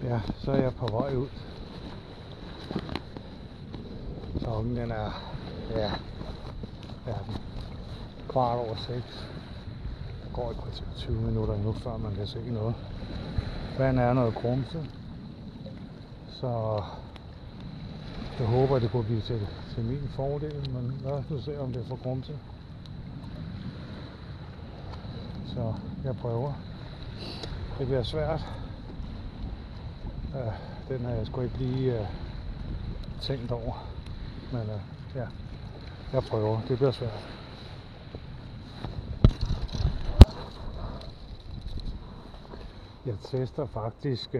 Ja, så er jeg på vej ud. Klokken den er, ja, hvad er den? 6:15. Der går et kvarter 20 minutter endnu, før man kan se noget. Vandet er noget grumset, så jeg håber, det kunne blive til min fordel, men lad os se, om det er for grumset. Så jeg prøver. Det bliver svært. Den har jeg sgu ikke lige tænkt over. Men ja, jeg prøver. Det bliver svært. Jeg tester faktisk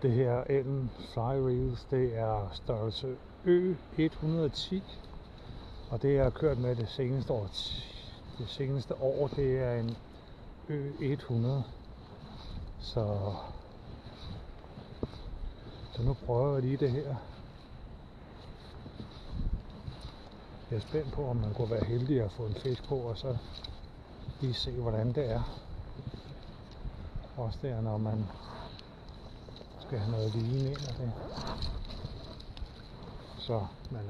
det her Ellen Fly Reels. Det er størrelse Ø110. Og det jeg har kørt med det seneste år, det er en Ø100. Så nu prøver jeg lige det her. Jeg er spændt på, om man kunne være heldig at få en fisk på, og så lige se, hvordan det er. Også der, når man skal have noget line ind af det. Så, men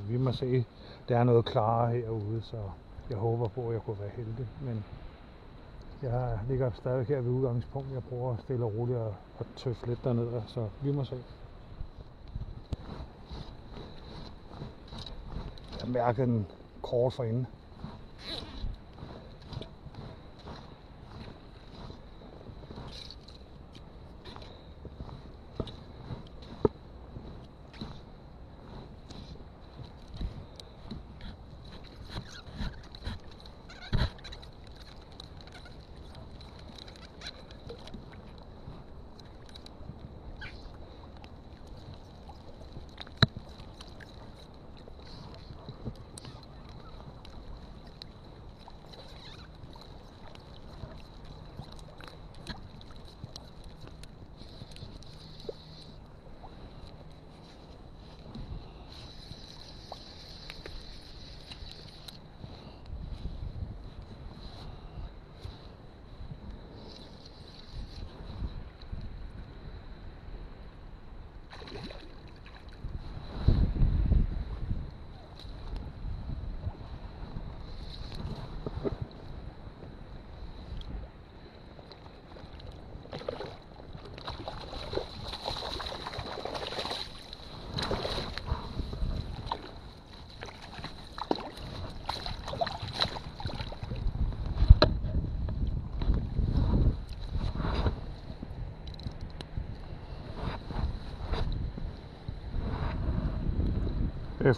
vi må se. Der er noget klarere herude, så jeg håber på, at jeg kunne være heldig. Men jeg ligger stadig her ved udgangspunkt. Jeg prøver at stille og roligt og tøffe lidt dernede, så vi må se. Jeg mærker den kort for enden.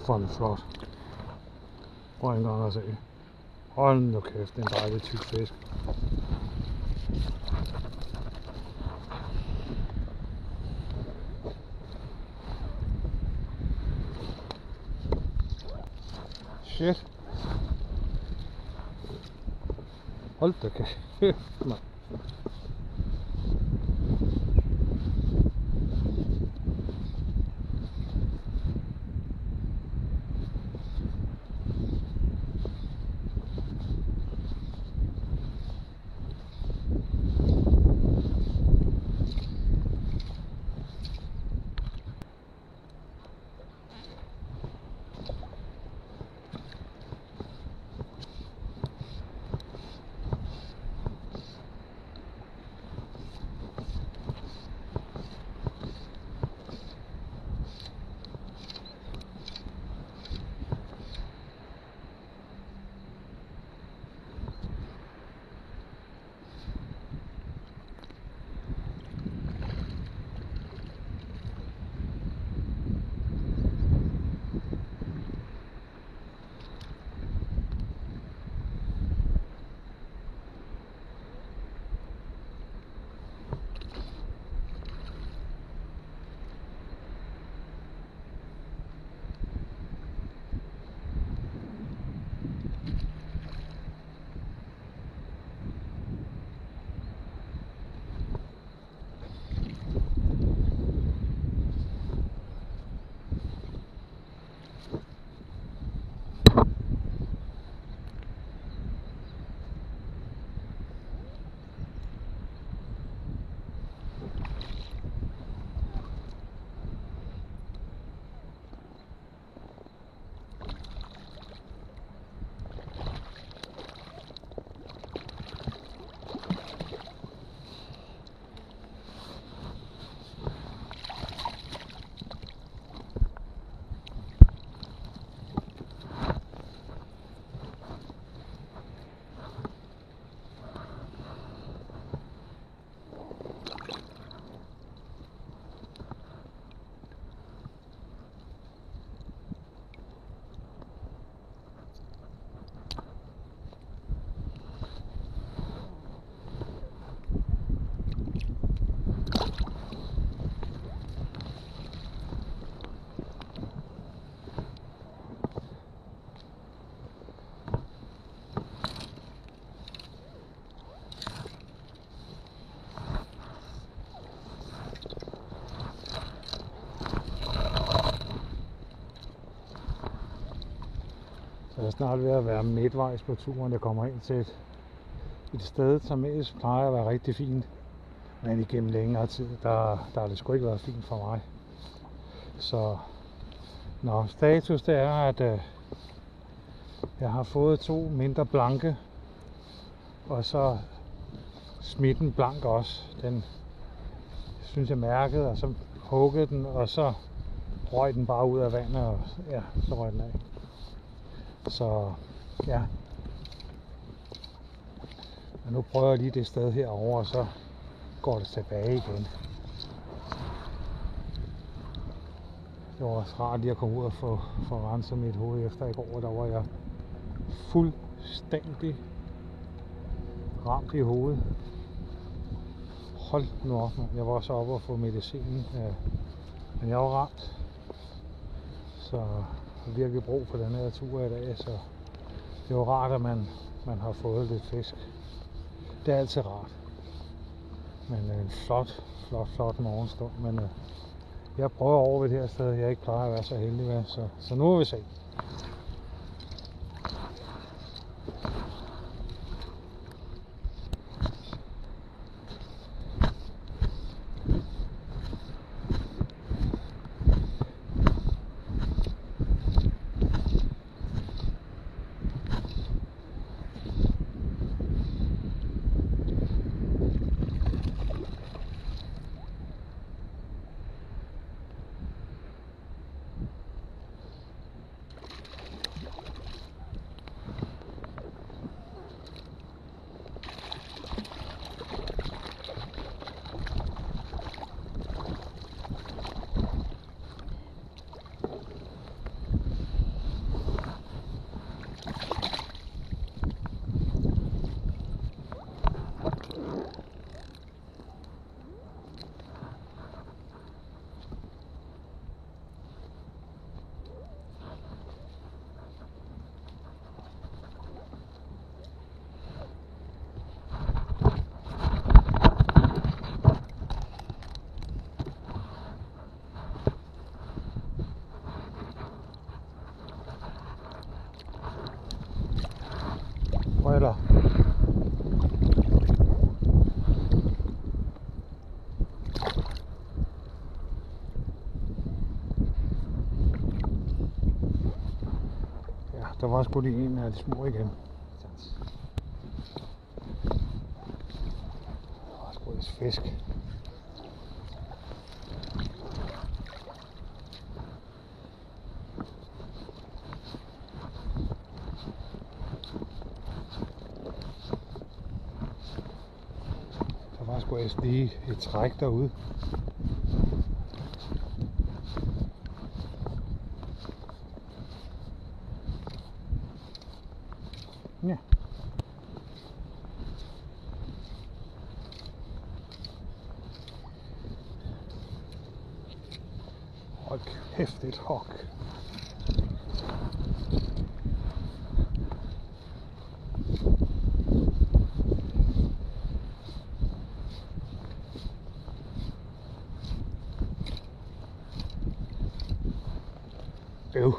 For en flot. Prøv en gang at se. Hold nu kæft, det er en dejlig tyk fisk. Shit. Hold da kæft, mand. er snart ved at være midtvejs på turen. Jeg kommer ind til et sted, som ellers plejer at være rigtig fint. Men igennem længere tid, der har det sgu ikke været fint for mig. Så status det er, at jeg har fået 2 mindre blanke. Og så smitten blank også. Den synes jeg mærkede, og så huggede den, og så røg den bare ud af vandet, og ja, så røg den af. Så ja. Og nu prøver jeg lige det sted herovre, og så går det tilbage igen. Det var også rart lige at komme ud og få renset mit hoved efter i går. Der var jeg fuldstændig ramt i hovedet. Hold nu op, man. Jeg var også oppe og få medicinen, men jeg var ramt. Så jeg har virkelig brug for den her tur i dag, så det var rart, at man har fået lidt fisk. Det er altid rart. Men en flot morgenstund. Men jeg prøver over ved det her sted, jeg ikke plejer at være så heldig ved, så nu vil vi se. Eller ja, der var sgu lige en af de små igen. Der var sgu lidt fisk. Der var sgu lige et træk derude. Ja. Hold kæft, et hok. Øv.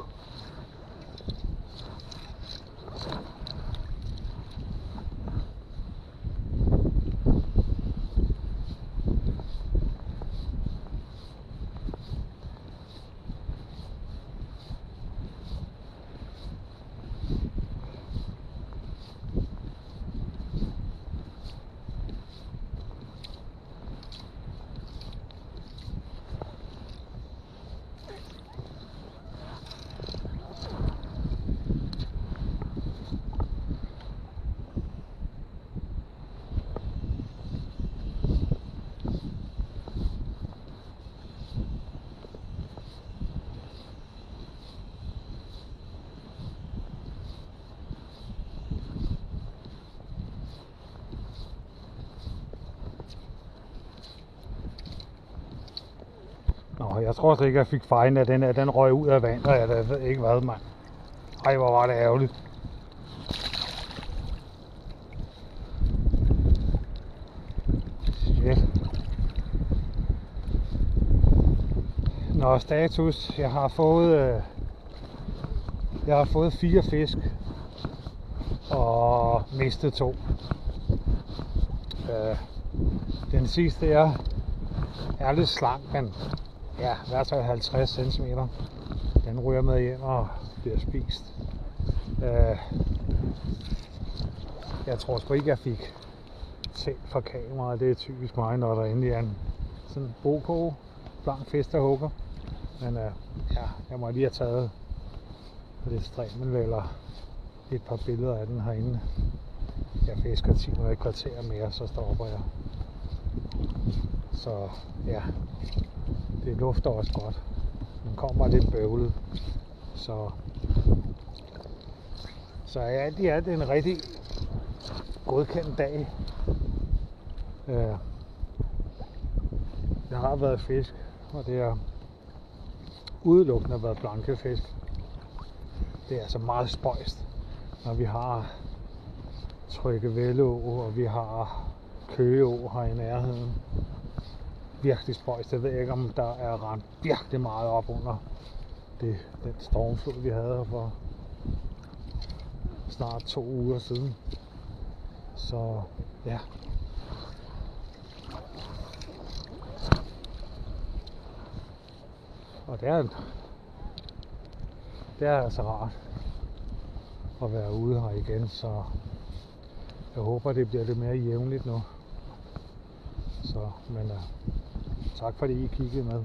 Nå, jeg tror slet ikke, jeg fik fejlen af den her. Den røg ud af vandet, og jeg ved ikke hvad, mand. Ej, hvor var det ærgerligt. Shit. Nå, status. Jeg har fået 4 fisk. og mistet 2. Den sidste er lidt slank, men ja, i hvert fald 50 cm. Den ryger med hjem og bliver spist. Jeg tror sgu ikke, jeg fik set fra kameraet. Det er typisk mig, når der endelig er en sådan boko blank fisk, der hugger. Men ja, jeg må lige have taget på det stremen eller et par billeder af den herinde. Jeg fisker 10 minutter, et kvarter mere, så stopper jeg. Så ja, det lufter også godt. Den kommer lidt bøvlet. Så ja, det er en rigtig godkendt dag. Der har været fisk, og det har udelukkende været blanke fisk. Det er altså meget spøjst, når vi har Tryggevælleå, og vi har Køgeå her i nærheden. Virkelig spøjst. Jeg ved ikke, om der er rendt virkelig meget op under den stormflod, vi havde her for snart 2 uger siden. Så ja. Og det er altså rart at være ude her igen, så jeg håber, det bliver lidt mere jævnligt nu. Så, men tak fordi I kiggede med.